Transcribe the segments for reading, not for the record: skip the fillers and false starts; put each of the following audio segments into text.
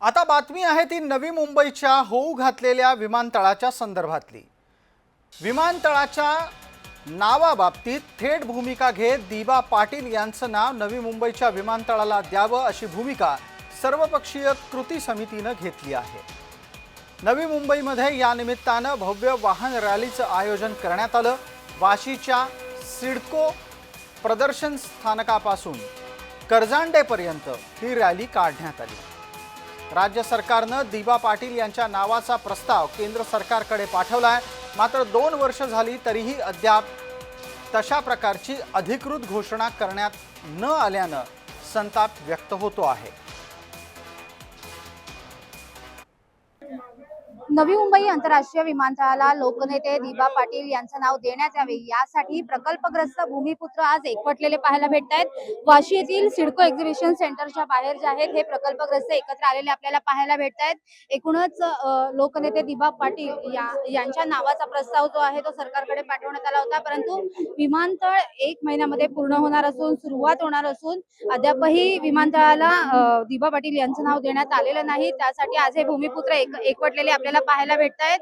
आता बातमी आहे ती नवी मुंबईच्या होऊ घातलेल्या विमानतळाच्या संदर्भातली। विमानतळाच्या नावाबाबतीत थेट भूमिका घेत दिबा पाटील यांचं नाव नवी मुंबईच्या विमानतळाला द्यावं अशी भूमिका सर्वपक्षीय कृती समितीने घेतली आहे। नवी मुंबईमध्ये या निमित्तानं भव्य वाहन रॅलीचं आयोजन करण्यात आलं। वाशीच्या सिडको प्रदर्शन स्थानकापासून करजांडेपर्यंत ही रॅली काढण्यात आली। राज्य सरकारनं दिबा पाटील यांच्या नावाचा प्रस्ताव केंद्र सरकारकडे पाठवलाय, मात्र 2 वर्ष झाली तरीही अद्याप तशा प्रकारची अधिकृत घोषणा करण्यात न आल्यानं संताप व्यक्त होतो आहे। नवी मुंबई आंतरराष्ट्रीय विमानतळाला लोकनेते दिबा पाटील यांचं नाव देण्यात यावे यासाठी प्रकल्पग्रस्त भूमिपुत्र आज एकवटलेले पाहायला भेटत आहेत। वाशी येथील सिडको एक्झिबिशन सेंटरच्या बाहेर जे आहेत हे प्रकल्पग्रस्त एकत्र आलेले आपल्याला पाहायला भेटत आहेत। एकूणच लोकनेते दिबा पाटील यांच्या नावाचा प्रस्ताव जो आहे तो सरकारकडे पाठवण्यात आला होता, परंतु विमानतळ 1 महिन्यामध्ये पूर्ण होणार असून सुरुवात होणार असून अद्यापही विमानतळाला दिबा पाटील यांचं नाव देण्यात आलेलं नाही। त्यासाठी आज हे भूमिपुत्र एकवटलेले आपल्याला पाहायला भेटत आहेत।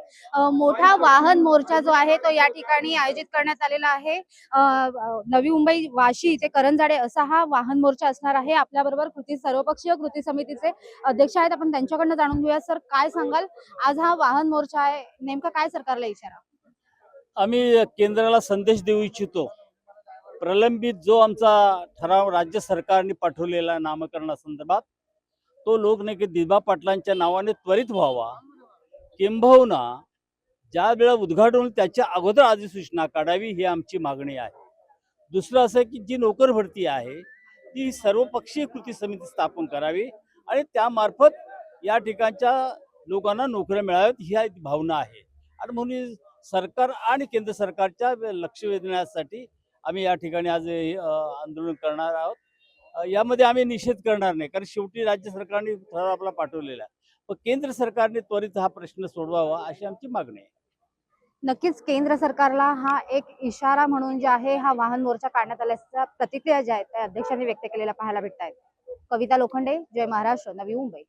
मोठा वाहन मोर्चा जो आहे तो या ठिकाणी आयोजित करण्यात आलेला आहे। नवी मुंबई वाशी ते करंजाडे असा हा वाहन मोर्चा असणार आहे। आपल्या बरोबर सर्वपक्षीय कृती समितीचे अध्यक्ष आहेत, आपण त्यांच्याकडनं जाणून घेऊया। सर, काय सांगाल, आज हा वाहन मोर्चा आहे, नेमका काय सरकारला इशारा? आम्ही केंद्राला संदेश देऊ इच्छितो। प्रलंबित जो आमचा ठराव राज्य सरकारने पाठवलेला नामकरणासंदर्भात तो लोकनेते दिबा पाटलांच्या नावाने त्वरित व्हावा, किंबहुना ज्या वेळा उद्घाटन होईल त्याच्या अगोदर अधिसूचना काढावी ही आमची मागणी आहे। दुसरं असं की जी नोकर भरती आहे ती सर्वपक्षीय कृती समिती स्थापन करावी आणि त्यामार्फत या ठिकाणच्या लोकांना नोकऱ्या मिळाव्यात ही भावना आहे। आणि म्हणून सरकार आणि केंद्र सरकारच्या लक्ष वेधण्यासाठी आम्ही या ठिकाणी आज आंदोलन करणार आहोत। यामध्ये आम्ही निषेध करणार नाही, कारण शेवटी राज्य सरकारने ठराव आपला पाठवलेला आहे, पण केंद्र सरकारने त्वरित हा प्रश्न सोडवावा अशी आमची मागणी आहे। नक्कीच केंद्र सरकारला हा एक इशारा म्हणून जे आहे हा वाहन मोर्चा काढण्यात आल्याच्या प्रतिक्रिया ज्या आहेत त्या अध्यक्षांनी व्यक्त केलेल्या पाहायला भेटत आहेत। कविता लोखंडे, जय महाराष्ट्र, नवी मुंबई।